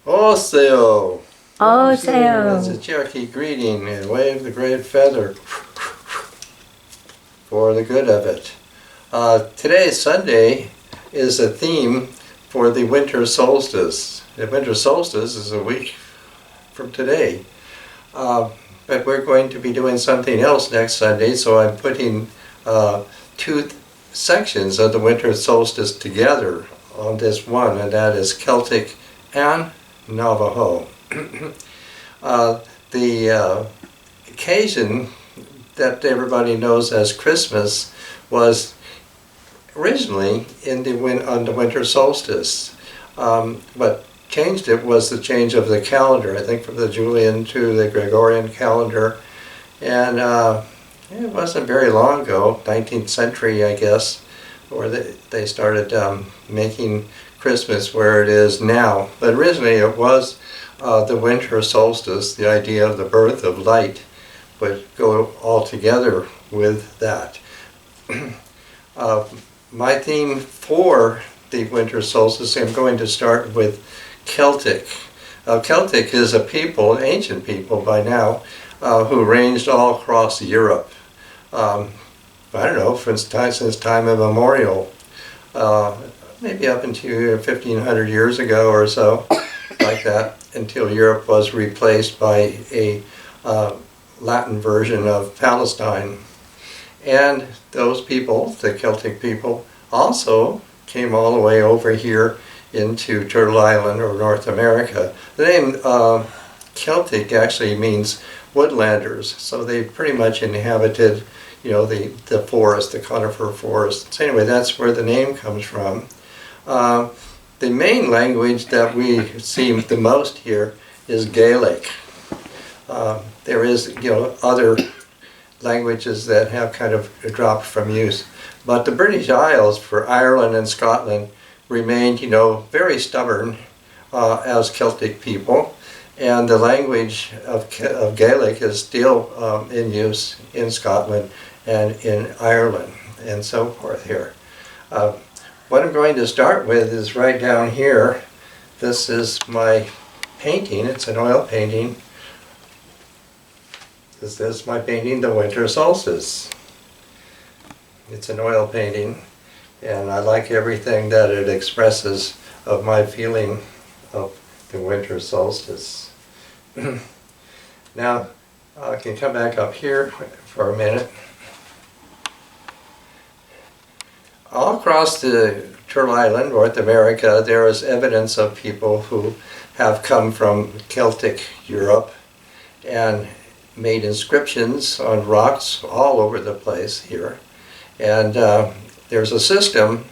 Oseo. Oseo. That's a Cherokee greeting, and wave the great feather for the good of it. Today, Sunday, is a theme for the winter solstice. The winter solstice is a week from today. But we're going to be doing something else next Sunday, so I'm putting two sections of the winter solstice together on this one, and that is Celtic and Navajo. The occasion that everybody knows as Christmas was originally on the winter solstice. What changed it was the change of the calendar, I think from the Julian to the Gregorian calendar. And it wasn't very long ago, 19th century I guess, where they started making Christmas where it is now. But originally it was the winter solstice, the idea of the birth of light would go all together with that. My theme for the winter solstice, I'm going to start with Celtic. Celtic is a people, an ancient people by now, who ranged all across Europe. I don't know, since time immemorial. Maybe up into 1500 years ago or so, like that, until Europe was replaced by a Latin version of Palestine. And those people, the Celtic people, also came all the way over here into Turtle Island or North America. The name Celtic actually means woodlanders, so they pretty much inhabited, you know, the forest, the conifer forest. So anyway, that's where the name comes from. The main language that we see the most here is Gaelic. There is, you know, other languages that have kind of dropped from use, but the British Isles for Ireland and Scotland remained, you know, very stubborn as Celtic people, and the language of Gaelic is still in use in Scotland and in Ireland and so forth here. What I'm going to start with is right down here. This is my painting. It's an oil painting. This is my painting, The Winter Solstice. It's an oil painting, and I like everything that it expresses of my feeling of the winter solstice. Now, I can come back up here for a minute. All across the Turtle Island, North America, there is evidence of people who have come from Celtic Europe and made inscriptions on rocks all over the place here. And there's a system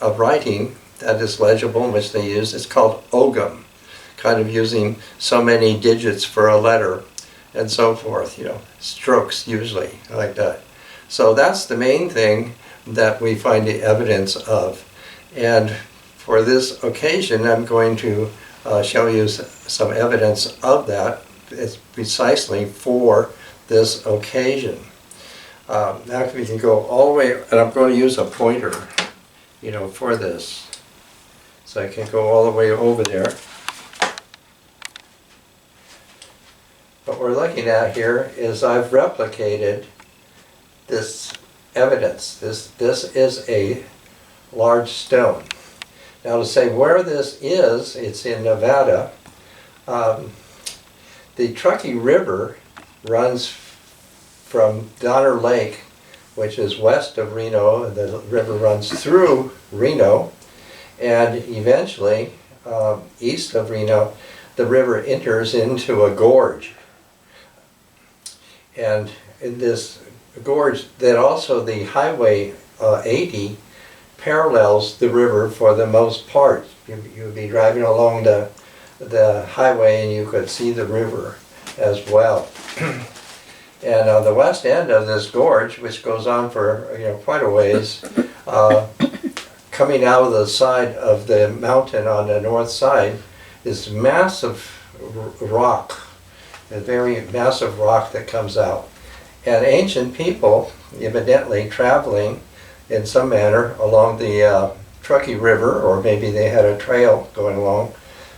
of writing that is legible, in which they use. It's called Ogham, kind of using so many digits for a letter and so forth, you know, strokes usually, like that. So that's the main thing that we find the evidence of. And for this occasion, I'm going to show you some evidence of that. It's precisely for this occasion. Now we can go all the way, and I'm going to use a pointer, you know, for this. So I can go all the way over there. What we're looking at here is I've replicated this evidence. This is a large stone. Now to say where this is, it's in Nevada. The Truckee River runs from Donner Lake, which is west of Reno, and the river runs through Reno, and eventually, east of Reno, the river enters into a gorge. And in this gorge, then also the Highway 80 parallels the river for the most part. You'd be driving along the highway and you could see the river as well. And on the west end of this gorge, which goes on for, you know, quite a ways, coming out of the side of the mountain on the north side is massive rock, a very massive rock that comes out. And ancient people, evidently traveling in some manner along the Truckee River, or maybe they had a trail going along,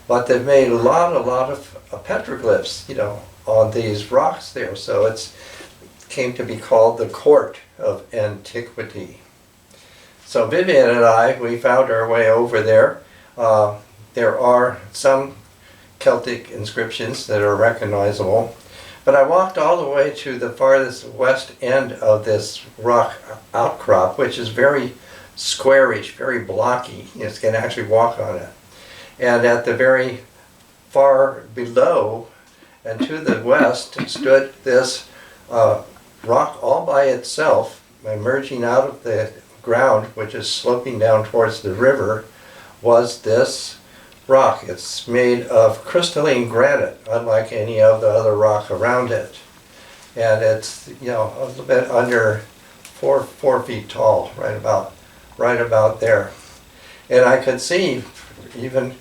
But they've made a lot of petroglyphs, on these rocks there. So it's came to be called the Court of Antiquity. So Vivian and I, we found our way over there. There are some Celtic inscriptions that are recognizable, but I walked all the way to the farthest west end of this rock outcrop, which is very squarish, very blocky. You can actually walk on it. And at the very far below and to the west stood this rock all by itself, emerging out of the ground, which is sloping down towards the river, was this rock. It's made of crystalline granite, unlike any of the other rock around it. And it's, a little bit under four feet tall, right about there. And I could see, even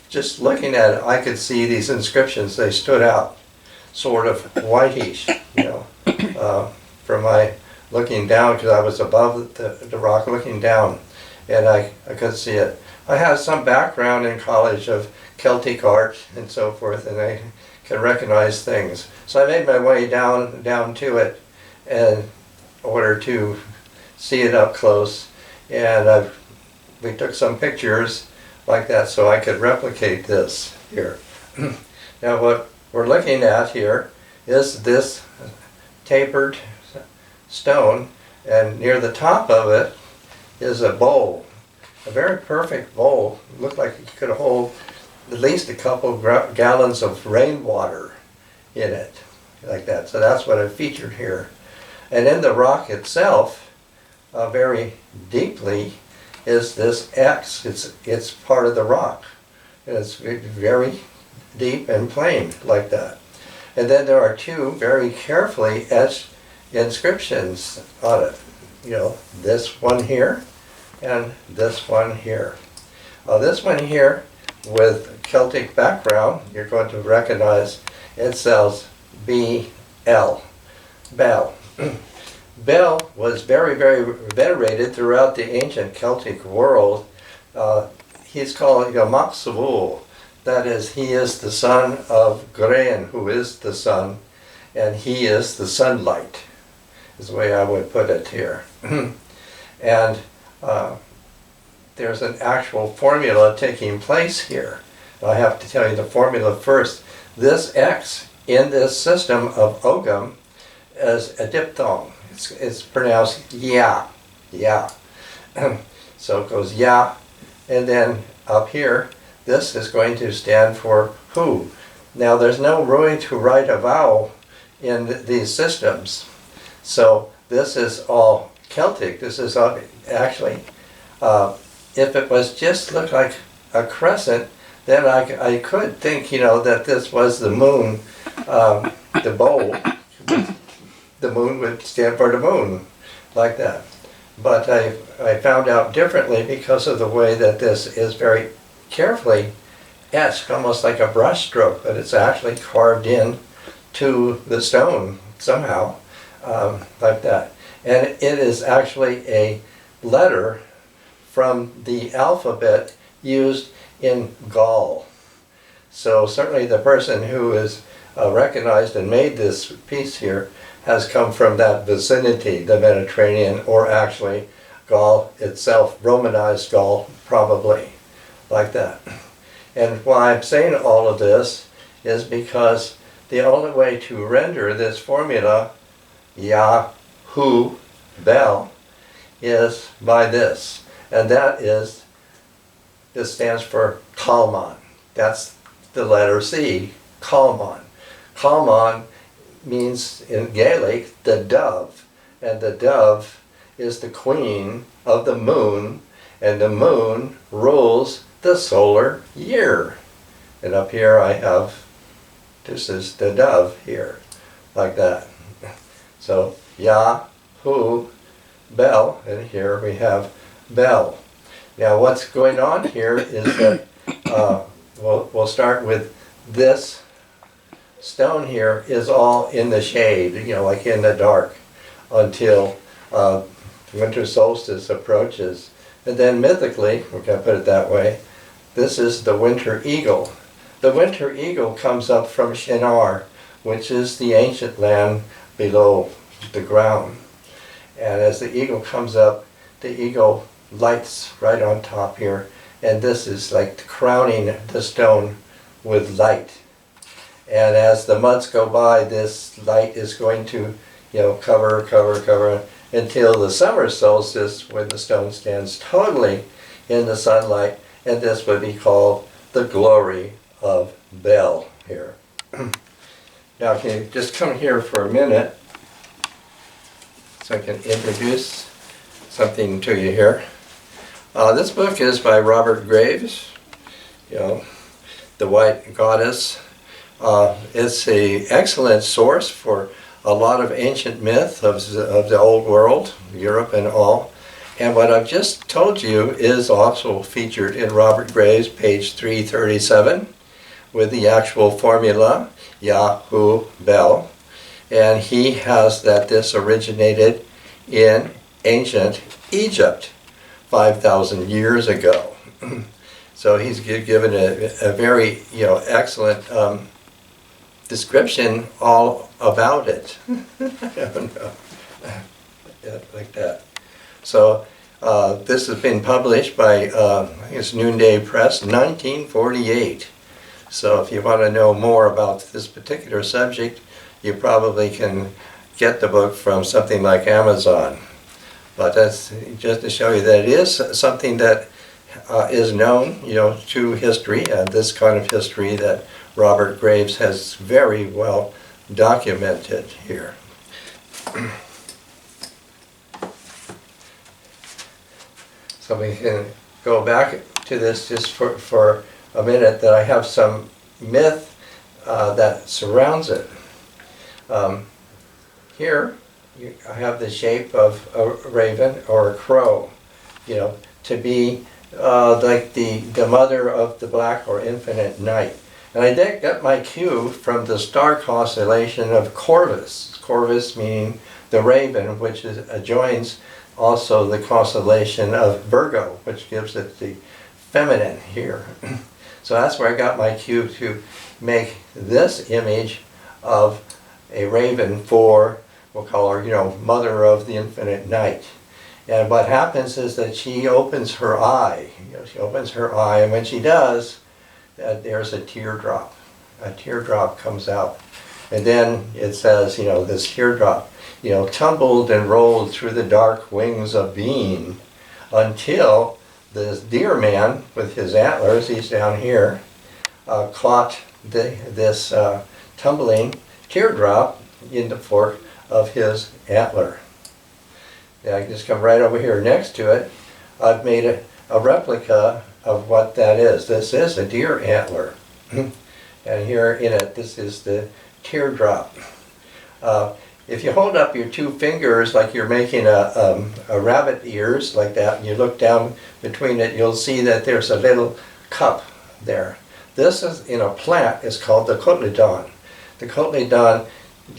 just looking at it, I could see these inscriptions. They stood out, sort of whitish, from my looking down, because I was above the rock looking down, and I could see it. I have some background in college of Celtic art and so forth, and I can recognize things. So I made my way down to it in order to see it up close, and we took some pictures like that so I could replicate this here. Now what we're looking at here is this tapered stone, and near the top of it is a bowl, a very perfect bowl. It looked like it could hold at least a couple gallons of rainwater in it, like that. So that's what I featured here. And in the rock itself, very deeply, is this X. It's part of the rock. And it's very deep and plain, like that. And then there are two very carefully etched inscriptions on it. This one here and this one here. This one here, with Celtic background, you're going to recognize it says B-L, Bell. Bel was very, very venerated throughout the ancient Celtic world. He's called Macsavul. That is, he is the son of Grain, who is the sun, and he is the sunlight, is the way I would put it here. And there's an actual formula taking place here. I have to tell you the formula first. This X in this system of Ogham is a diphthong. It's pronounced ya, ya. So it goes ya, and then up here, this is going to stand for who. Now there's no way to write a vowel in these systems. So this is all Celtic. This is actually, if it was just looked like a crescent, then I could think, that this was the moon, the bowl. The moon would stand for the moon, like that. But I found out differently because of the way that this is very carefully etched, almost like a brush stroke, but it's actually carved in to the stone somehow, like that. And it is actually a letter from the alphabet used in Gaul. So certainly the person who is recognized and made this piece here has come from that vicinity, the Mediterranean, or actually Gaul itself, Romanized Gaul, probably, like that. And why I'm saying all of this is because the only way to render this formula, Ya, Hu, Bel, is by this. And that is, this stands for Kalman. That's the letter C, Kalman. Kalman means in Gaelic the dove, and the dove is the queen of the moon, and the moon rules the solar year. And up here I have, this is the dove here, like that. So Ya, Hu, Bel, and here we have Bel. Now what's going on here is that we'll start with this stone here is all in the shade, like in the dark, until winter solstice approaches. And then mythically, we're going to put it that way, This is the winter eagle. The winter eagle comes up from Shinar, which is the ancient land below the ground. And as the eagle comes up, the eagle lights right on top here. And this is like crowning the stone with light. And as the months go by, this light is going to, cover until the summer solstice, when the stone stands totally in the sunlight. And this would be called the glory of Bel here. Now, can you just come here for a minute so I can introduce something to you here. This book is by Robert Graves, The White Goddess. It's an excellent source for a lot of ancient myth of the old world, Europe and all. And what I've just told you is also featured in Robert Graves, page 337, with the actual formula, Yahu Bel. And he has that this originated in ancient Egypt 5,000 years ago. So he's given a very excellent description all about it. I don't know. Like that. So this has been published by I think it's Noonday Press, 1948. So if you want to know more about this particular subject, you probably can get the book from something like Amazon. But that's just to show you that it is something that is known, to history, and this kind of history that Robert Graves has very well documented here. So we can go back to this just for a minute, that I have some myth that surrounds it. Here I have the shape of a raven or a crow, to be like the mother of the black or infinite night. And I did get my cue from the star constellation of Corvus. Corvus meaning the raven, which adjoins also the constellation of Virgo, which gives it the feminine here. So that's where I got my cue to make this image of a raven for, we'll call her, mother of the infinite night. And what happens is that she opens her eye. She opens her eye, and when she does, there's a teardrop. A teardrop comes out. And then it says, this teardrop, tumbled and rolled through the dark wings of being until this deer man with his antlers, he's down here, caught this tumbling teardrop in the fork of his antler. Yeah, I can just come right over here next to it. I've made a replica of what that is. This is a deer antler. And here in it, this is the teardrop. If you hold up your two fingers like you're making a rabbit ears like that, and you look down between it, you'll see that there's a little cup there. This is in a plant. It's called the cotyledon. The cotyledon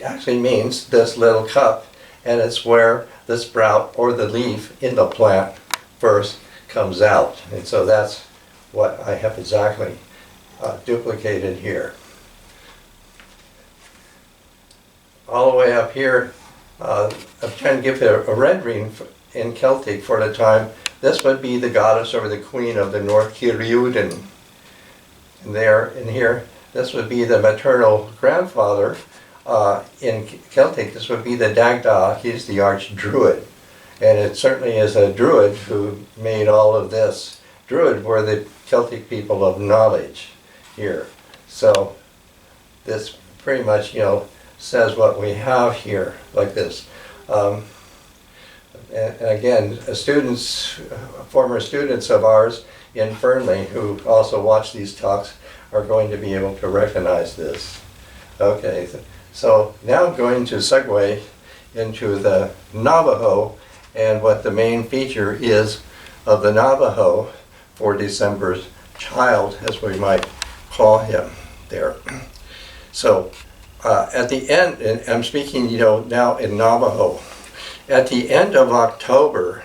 actually means this little cup, and it's where the sprout or the leaf in the plant first comes out. And so that's what I have exactly duplicated here. All the way up here, I'm trying to give it a rendering in Celtic for the time. This would be the goddess or the queen of the North Kiryudin. And there, in here, this would be the maternal grandfather. In Celtic, this would be the Dagda. He's the arch-druid. And it certainly is a druid who made all of this. Druid were the Celtic people of knowledge here. So this pretty much, says what we have here, like this. And again, former students of ours in Fernley who also watch these talks are going to be able to recognize this. Okay, so now I'm going to segue into the Navajo and what the main feature is of the Navajo for December's child, as we might call him there. So at the end, and I'm speaking, now in Navajo, at the end of October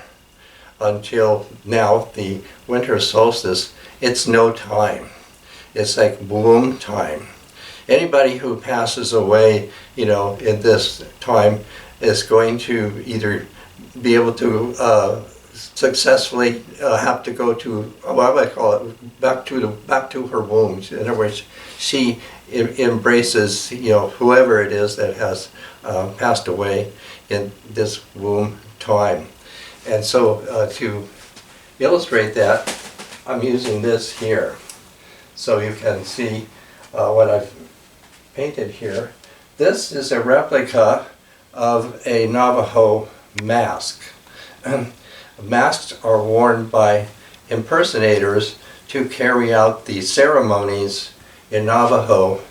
until now, the winter solstice it's no time. It's like womb time. Anybody who passes away, in this time is going to either be able to successfully have to go to what I call it back to her womb. In other words, she embraces whoever it is that has passed away in this womb time. And so to illustrate that, I'm using this here, so you can see what I've painted here. This is a replica of a Navajo mask. Masks are worn by impersonators to carry out the ceremonies in Navajo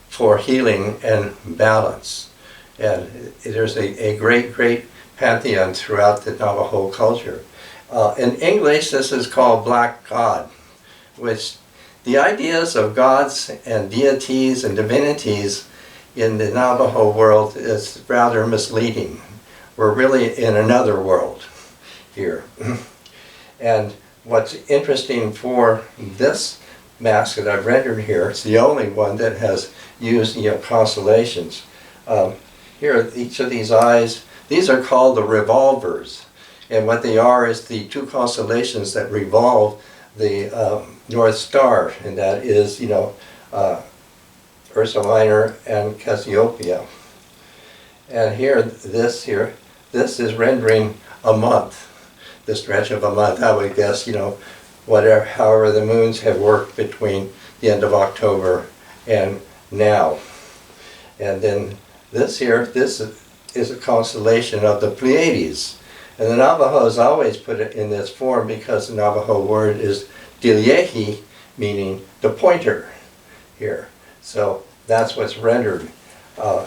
for healing and balance. And there's a great pantheon throughout the Navajo culture. In English, this is called Black God, which the ideas of gods and deities and divinities in the Navajo world is rather misleading. We're really in another world here. And what's interesting for this mask that I've rendered here, it's the only one that has used constellations. Here, each of these eyes, these are called the revolvers. And what they are is the two constellations that revolve the North Star, and that is, Ursa Minor and Cassiopeia. And this is rendering a month, the stretch of a month. I would guess, however the moons have worked between the end of October and now. And then this is a constellation of the Pleiades. And the Navajos always put it in this form because the Navajo word is Dilyehi, meaning the pointer here. So that's what's rendered.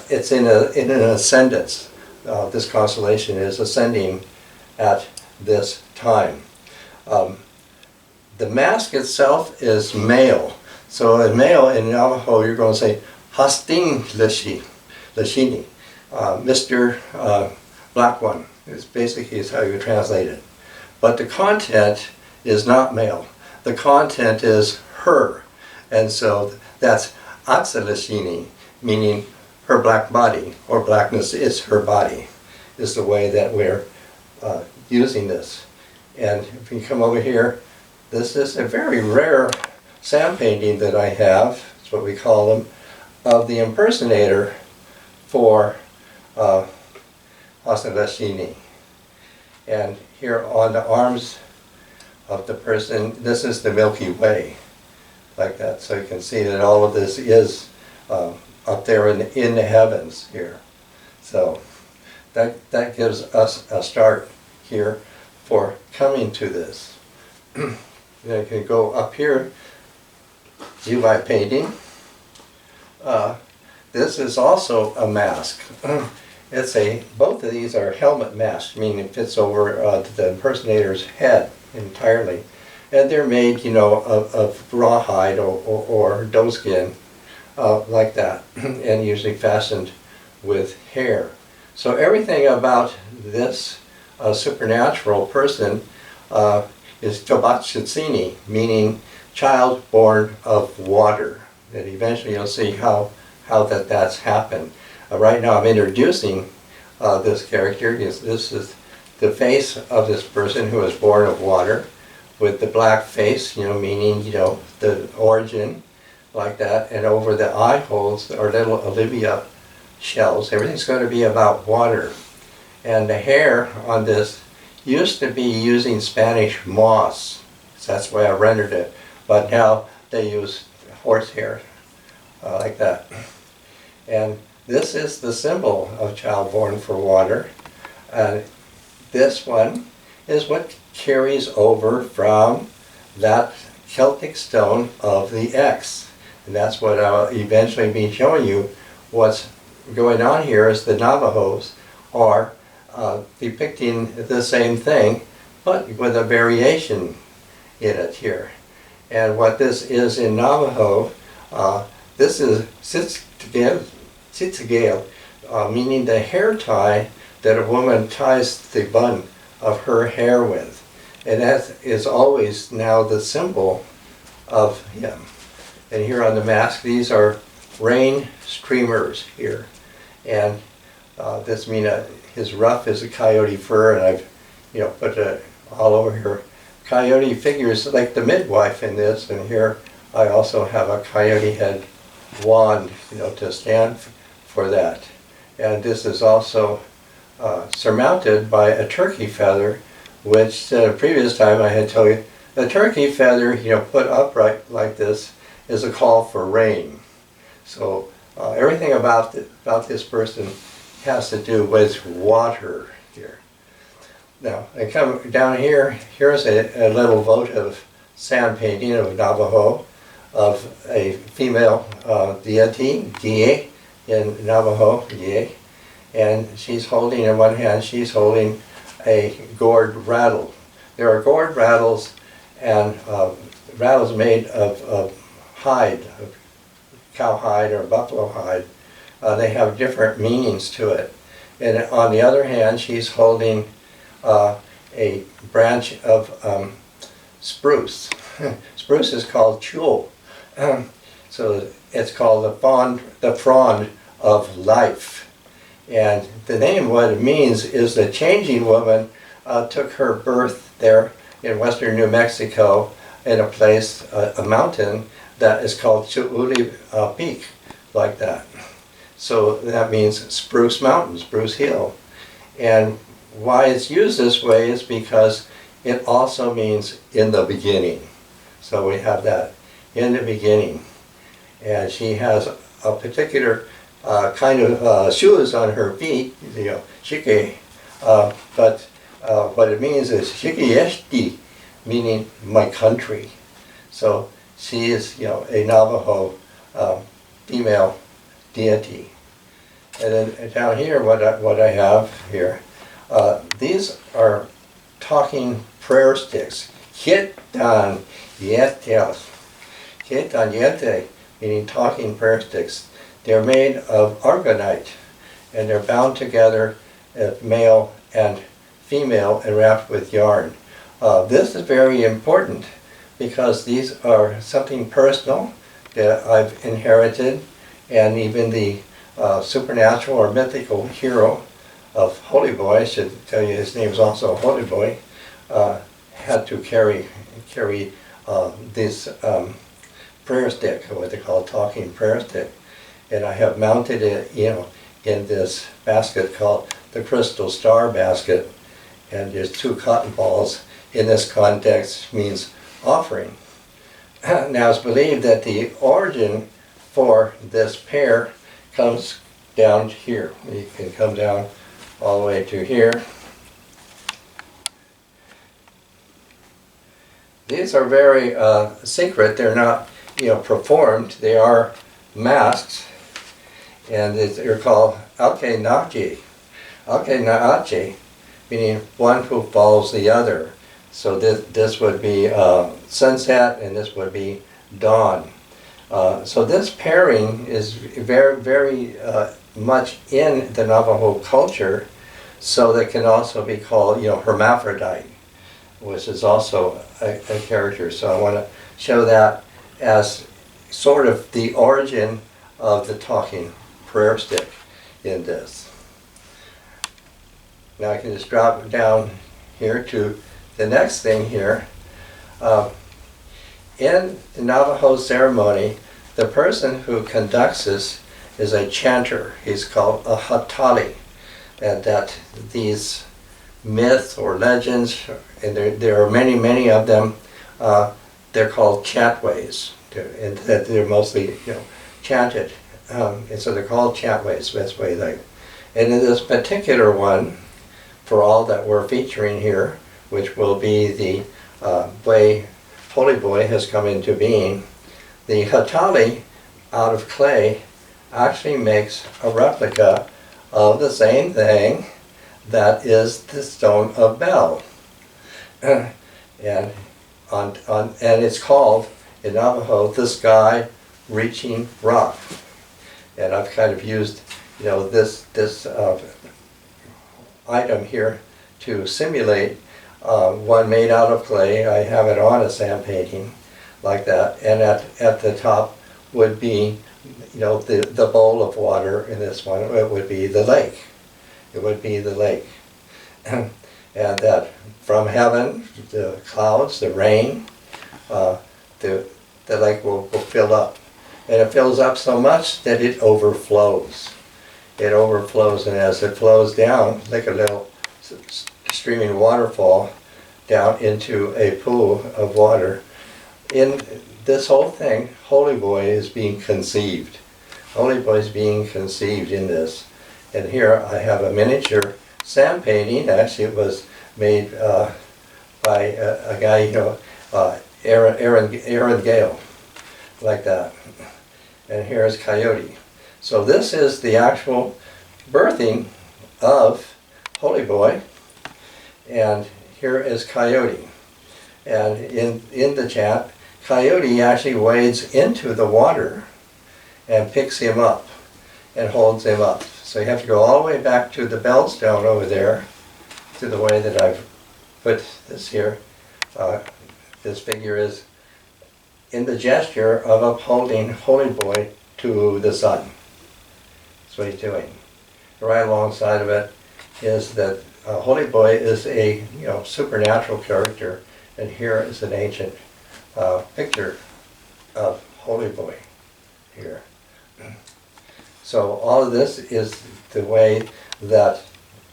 It's in an ascendance. This constellation is ascending at this time. The mask itself is male. So in male, in Navajo, you're going to say Hasting Lashini, Mr. Black One. It's basically is how you translate it. But the content is not male. The content is her. And so that's Atsalashini, meaning her black body, or blackness is her body, is the way that we're using this. And if you come over here, this is a very rare sand painting that I have, that's what we call them, of the impersonator for Atsalashini. And here on the arms of the person, this is the Milky Way, like that. So you can see that all of this is up there in the heavens here. So that gives us a start here for coming to this. You can go up here, view my painting. This is also a mask. Both of these are helmet masks, meaning it fits over the impersonator's head entirely. And they're made, of rawhide or doe skin, like that, and usually fastened with hair. So everything about this supernatural person is Tobatsitsini, meaning child born of water. And eventually you'll see how that's happened. Right now I'm introducing this character. This is the face of this person who was born of water, with the black face, meaning, the origin, like that, and over the eye holes are little Olivia shells. Everything's going to be about water. And the hair on this used to be using Spanish moss. So that's why I rendered it. But now they use horsehair, like that. And this is the symbol of child born for water. This one is what carries over from that Celtic stone of the X. And that's what I'll eventually be showing you. What's going on here is the Navajos are depicting the same thing, but with a variation in it here. And what this is in Navajo, this is Sitsagale, meaning the hair tie that a woman ties the bun of her hair with. And that is always now the symbol of him. And here on the mask, these are rain streamers here. And this means his ruff is a coyote fur, and I've put it all over here. Coyote figures like the midwife in this, and here I also have a coyote head wand, to stand for that. And this is also surmounted by a turkey feather, which the previous time I had told you, the turkey feather, put upright like this is a call for rain. So everything about this person has to do with water here. Now, I come down here, here's a little votive sand painting of Navajo, of a female deity, Die, in Navajo, Die, and she's holding, in one hand, she's holding a gourd rattle. There are gourd rattles and rattles made of hide, of cow hide or buffalo hide. They have different meanings to it. And on the other hand, she's holding a branch of spruce. Spruce is called chul. So it's called the frond of life. And the name, what it means, is the changing woman took her birth there in western New Mexico in a place, a mountain that is called Chiuli Peak, like that. So that means Spruce Mountain, Spruce Hill. And why it's used this way is because it also means in the beginning. So we have that, in the beginning. And she has a particular kind of shoes on her feet, shike, but what it means is shikiyeshti, meaning my country. So she is, a Navajo female deity. And then down here, what I have here, these are talking prayer sticks. Hitan yetel. Hitan yete, meaning talking prayer sticks. They're made of argonite, and they're bound together as male and female and wrapped with yarn. This is very important because these are something personal that I've inherited, and even the supernatural or mythical hero of Holy Boy, I should tell you his name is also Holy Boy, had to carry this prayer stick, what they call a talking prayer stick. And I have mounted it, in this basket called the Crystal Star basket. And there's 2 cotton balls. In this context, means offering. Now it's believed that the origin for this pair comes down here. You can come down all the way to here. These are very secret. They're not, performed. They are masks. And they're called alke nachi. Alke naachi, meaning one who follows the other. So this would be sunset, and this would be dawn. So this pairing is very, very much in the Navajo culture. So that can also be called, hermaphrodite, which is also a character. So I want to show that as sort of the origin of the talking prayer stick in this. Now I can just drop down here to the next thing here. In the Navajo ceremony, the person who conducts this is a chanter. He's called a hatali. And that these myths or legends, and there are many, many of them, they're called chantways. And that they're mostly, chanted. And so they're called chantways, best way they. And in this particular one, for all that we're featuring here, which will be the way Holy Boy has come into being, the hatali out of clay actually makes a replica of the same thing that is the stone of Bel. And it's called in Navajo the sky reaching rock. And I've kind of used this item here to simulate one made out of clay. I have it on a sand painting like that, and at the top would be, you know, the bowl of water. In this one, it would be the lake. It would be the lake. And that from heaven, the clouds, the rain, the lake will fill up. And it fills up so much that it overflows. It overflows, and as it flows down, like a little streaming waterfall, down into a pool of water. In this whole thing, Holy Boy is being conceived. Holy Boy is being conceived in this. And here I have a miniature sand painting. Actually, it was made by a guy, you know, Aaron Gale, like that. And here is Coyote. So this is the actual birthing of Holy Boy. And here is Coyote. And in the chat, Coyote actually wades into the water and picks him up and holds him up. So you have to go all the way back to the bell stone over there, to the way that I've put this here. This figure is in the gesture of upholding Holy Boy to the sun. That's what he's doing. Right alongside of it is that Holy Boy is a, you know, supernatural character, and here is an ancient picture of Holy Boy here. So all of this is the way that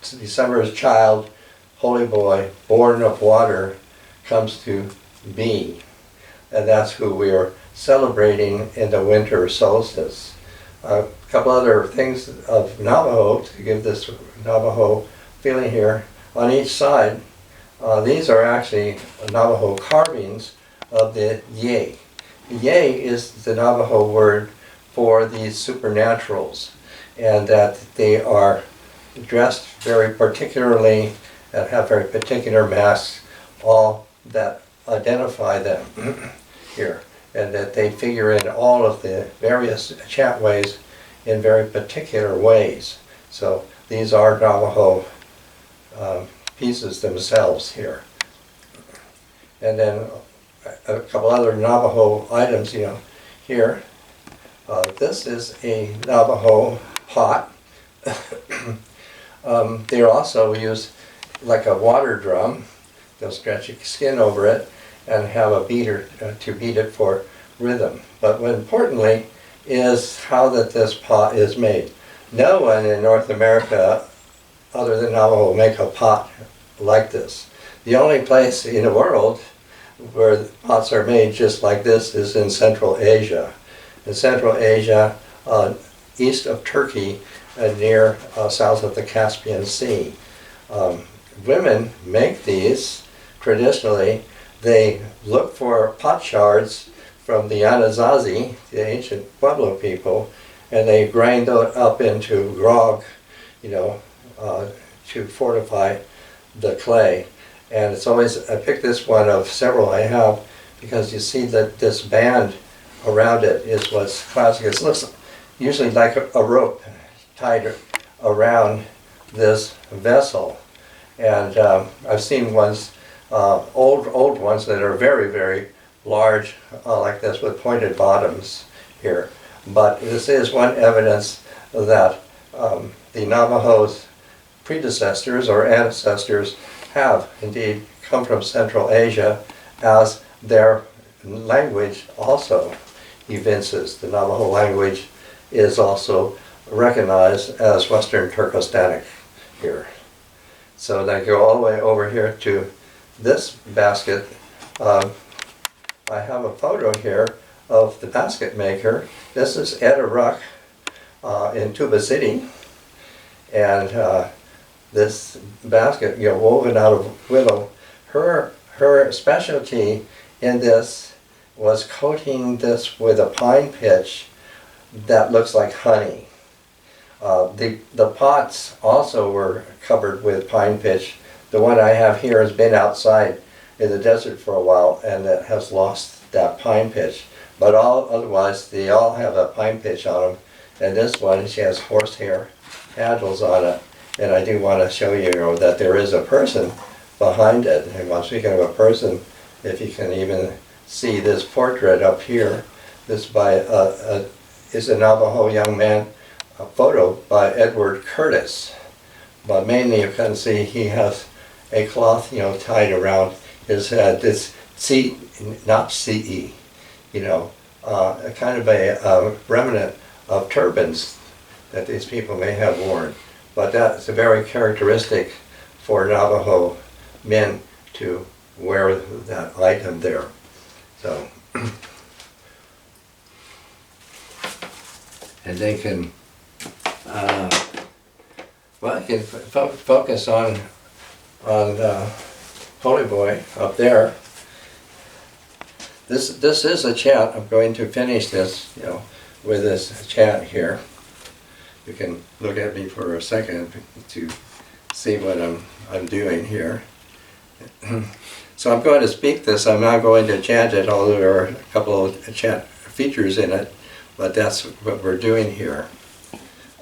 December's child, Holy Boy, born of water, comes to be. And that's who we are celebrating in the winter solstice. A couple other things of Navajo to give this Navajo feeling here. On each side, these are actually Navajo carvings of the Ye. Ye is the Navajo word for these supernaturals, and that they are dressed very particularly and have very particular masks, all that identify them here, and that they figure in all of the various chant ways in very particular ways. So these are Navajo pieces themselves here. And then a couple other Navajo items, you know, here. This is a Navajo pot. They also use like a water drum. They'll stretch your skin over it and have a beater to beat it for rhythm. But what importantly is how that this pot is made. No one in North America other than Navajo will make a pot like this. The only place in the world where pots are made just like this is in Central Asia. In Central Asia, east of Turkey and near south of the Caspian Sea. Women make these traditionally. They look for pot shards from the Anasazi, the ancient Pueblo people, and they grind it up into grog, you know, to fortify the clay. And it's always, I picked this one of several I have, because you see that this band around it is what's classic. It looks usually like a rope tied around this vessel. And I've seen ones, old ones that are very, very large, like this, with pointed bottoms here. But this is one evidence that the Navajo's predecessors or ancestors have indeed come from Central Asia, as their language also evinces. The Navajo language is also recognized as Western Turkostanic here. So they go all the way over here to this basket. I have a photo here of the basket maker. This is Etta Ruck in Tuba City, and this basket, you know, woven out of willow. Her specialty in this was coating this with a pine pitch that looks like honey. The pots also were covered with pine pitch. The one I have here has been outside in the desert for a while, and it has lost that pine pitch. But otherwise, they all have a pine pitch on them. And this one, she has horsehair handles on it. And I do want to show you, that there is a person behind it. And while speaking of a person, if you can even see this portrait up here. This by is a Navajo young man, a photo by Edward Curtis. But mainly you can see he has a cloth, tied around his head. It's C, not CE, a kind of a remnant of turbans that these people may have worn. But that's very characteristic for Navajo men to wear that item there. So, and they can, focus on Holy Boy up there. This is a chant. I'm going to finish this, with this chant here. You can look at me for a second to see what I'm doing here. So I'm going to speak this. I'm not going to chant it, although there are a couple of chant features in it, but that's what we're doing here.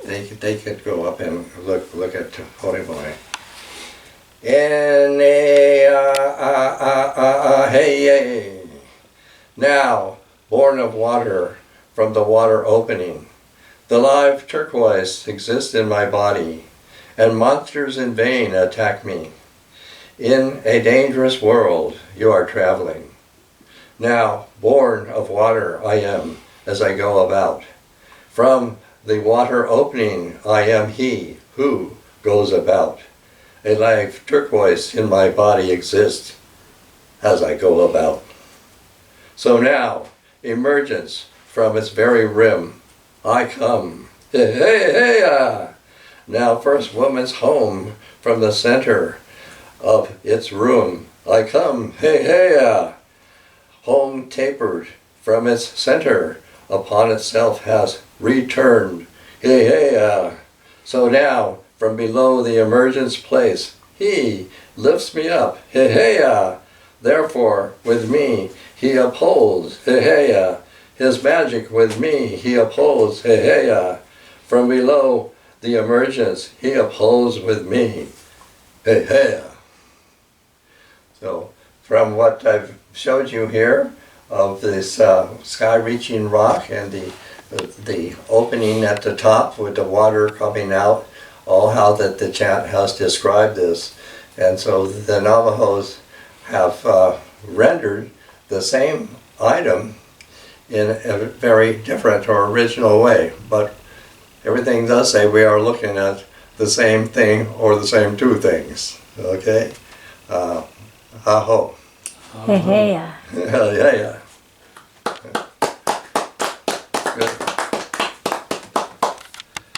They could go up and look at Holy Boy. Hey. Now, born of water, from the water opening, the live turquoise exists in my body, and monsters in vain attack me. In a dangerous world you are traveling. Now, born of water I am, as I go about. From the water opening I am he who goes about. A live turquoise in my body exists as I go about. So now, emergence from its very rim, I come. Hey. Now first woman's home from the center of its room. I come. Hey. Home tapered from its center upon itself has returned. Hey. So now from below the emergence place, he lifts me up. Hey. Therefore with me he upholds. Hey. His magic with me he upholds. Hey. From below the emergence he upholds with me. Hey. So from what I've showed you here of this sky-reaching rock and the opening at the top with the water coming out, all how that the chant has described this. And so the Navajos have rendered the same item in a very different or original way. But everything does say we are looking at the same thing or the same two things. Okay? Aho. Hey. Yeah. Good.